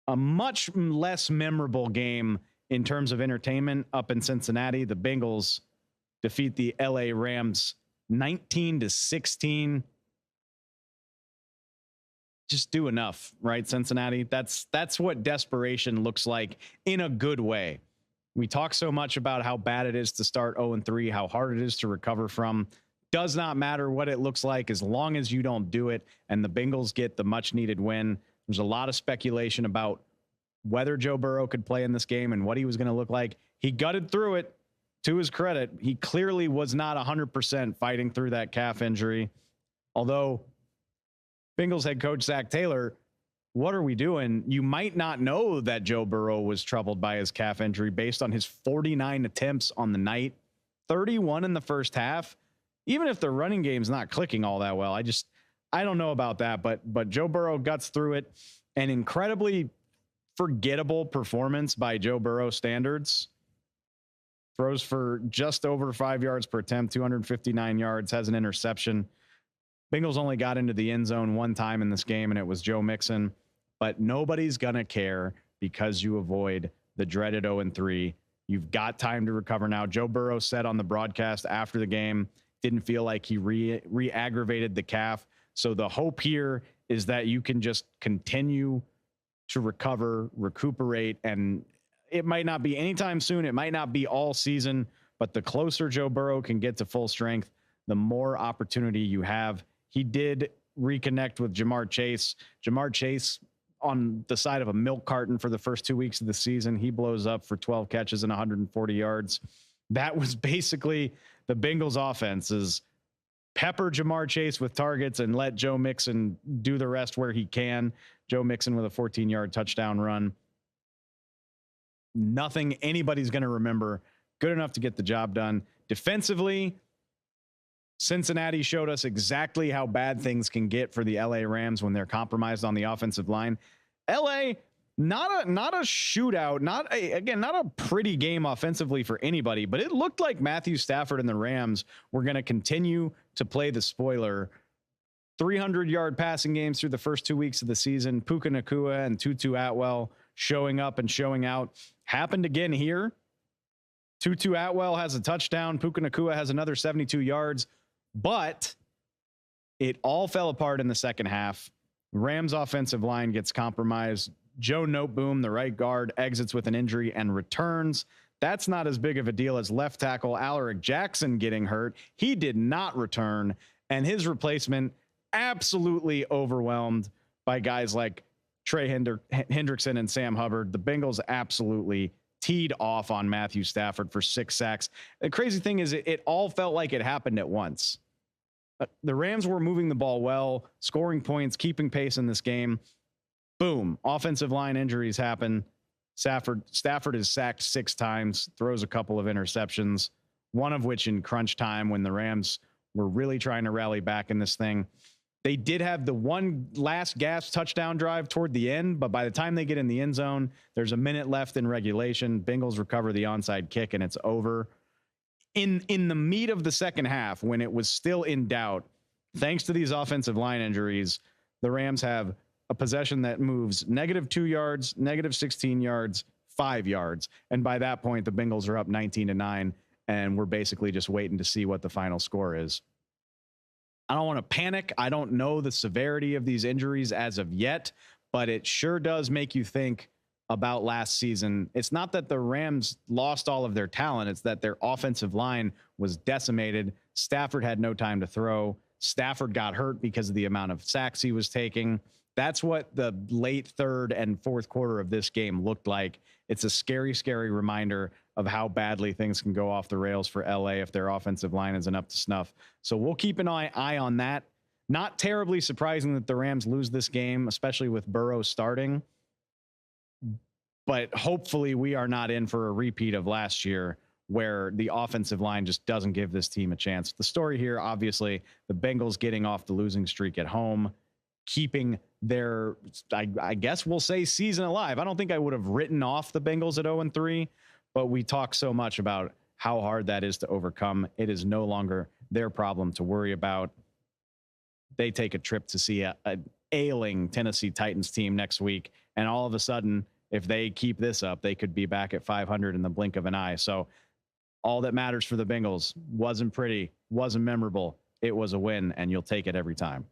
A much less memorable game in terms of entertainment up in Cincinnati. The Bengals defeat the LA Rams 19-16. Just do enough, right, Cincinnati? That's what desperation looks like in a good way. We talk so much about how bad it is to start 0-3, how hard it is to recover from. Does not matter what it looks like as long as you don't do it, and the Bengals get the much-needed win. There's a lot of speculation about whether Joe Burrow could play in this game and what he was going to look like. He gutted through it, to his credit. He clearly was not 100% fighting through that calf injury. Although Bengals head coach Zach Taylor, what are we doing? You might not know that Joe Burrow was troubled by his calf injury based on his 49 attempts on the night, 31 in the first half. Even if the running game's not clicking all that well, I don't know about that, but Joe Burrow guts through it. An incredibly forgettable performance by Joe Burrow standards. Throws for just over 5 yards per attempt, 259 yards, has an interception. Bengals only got into the end zone one time in this game, and it was Joe Mixon. But nobody's going to care because you avoid the dreaded 0-3. You've got time to recover now. Joe Burrow said on the broadcast after the game, didn't feel like he re-aggravated the calf. So the hope here is that you can just continue to recover, recuperate, and it might not be anytime soon. It might not be all season, but the closer Joe Burrow can get to full strength, the more opportunity you have. He did reconnect with Jamar Chase. Jamar Chase on the side of a milk carton for the first 2 weeks of the season. He blows up for 12 catches and 140 yards. That was basically the Bengals offense, is pepper Jamar Chase with targets and let Joe Mixon do the rest where he can. Joe Mixon with a 14-yard touchdown run. Nothing anybody's going to remember. Good enough to get the job done. Defensively, Cincinnati showed us exactly how bad things can get for the LA Rams when they're compromised on the offensive line. LA, not a shootout, not a pretty game offensively for anybody, but it looked like Matthew Stafford and the Rams were going to continue to play the spoiler. 300-yard passing games through the first 2 weeks of the season. Puka Nacua and Tutu Atwell showing up and showing out. Happened again here. Tutu Atwell has a touchdown. Puka Nacua has another 72 yards. But it all fell apart in the second half. Rams offensive line gets compromised. Joe Noteboom, the right guard, exits with an injury and returns. That's not as big of a deal as left tackle Alaric Jackson getting hurt. He did not return, and his replacement absolutely overwhelmed by guys like Trey Hendrickson and Sam Hubbard. The Bengals absolutely teed off on Matthew Stafford for 6 sacks. The crazy thing is it all felt like it happened at once. The Rams were moving the ball well, scoring points, keeping pace in this game. Boom. Offensive line injuries happen. Stafford is sacked 6 times, throws a couple of interceptions, one of which in crunch time when the Rams were really trying to rally back in this thing. They did have the one last gasp touchdown drive toward the end, but by the time they get in the end zone, there's a minute left in regulation. Bengals recover the onside kick, and it's over. In the meat of the second half, when it was still in doubt, thanks to these offensive line injuries, the Rams have a possession that moves -2 yards, -16 yards, 5 yards. And by that point, the Bengals are up 19-9, and we're basically just waiting to see what the final score is. I don't want to panic. I don't know the severity of these injuries as of yet, but it sure does make you think about last season. It's not that the Rams lost all of their talent. It's that their offensive line was decimated. Stafford had no time to throw. Stafford got hurt because of the amount of sacks he was taking. That's what the late third and fourth quarter of this game looked like. It's a scary, scary reminder of how badly things can go off the rails for LA if their offensive line isn't up to snuff. So we'll keep an eye on that. Not terribly surprising that the Rams lose this game, especially with Burrow starting. But hopefully we are not in for a repeat of last year where the offensive line just doesn't give this team a chance. The story here, obviously, the Bengals getting off the losing streak at home, keeping their, I guess we'll say, season alive. I don't think I would have written off the Bengals at 0-3, but we talk so much about how hard that is to overcome. It is no longer their problem to worry about. They take a trip to see a ailing Tennessee Titans team next week. And all of a sudden, if they keep this up, they could be back at 500 in the blink of an eye. So all that matters for the Bengals wasn't pretty, wasn't memorable. It was a win, and you'll take it every time.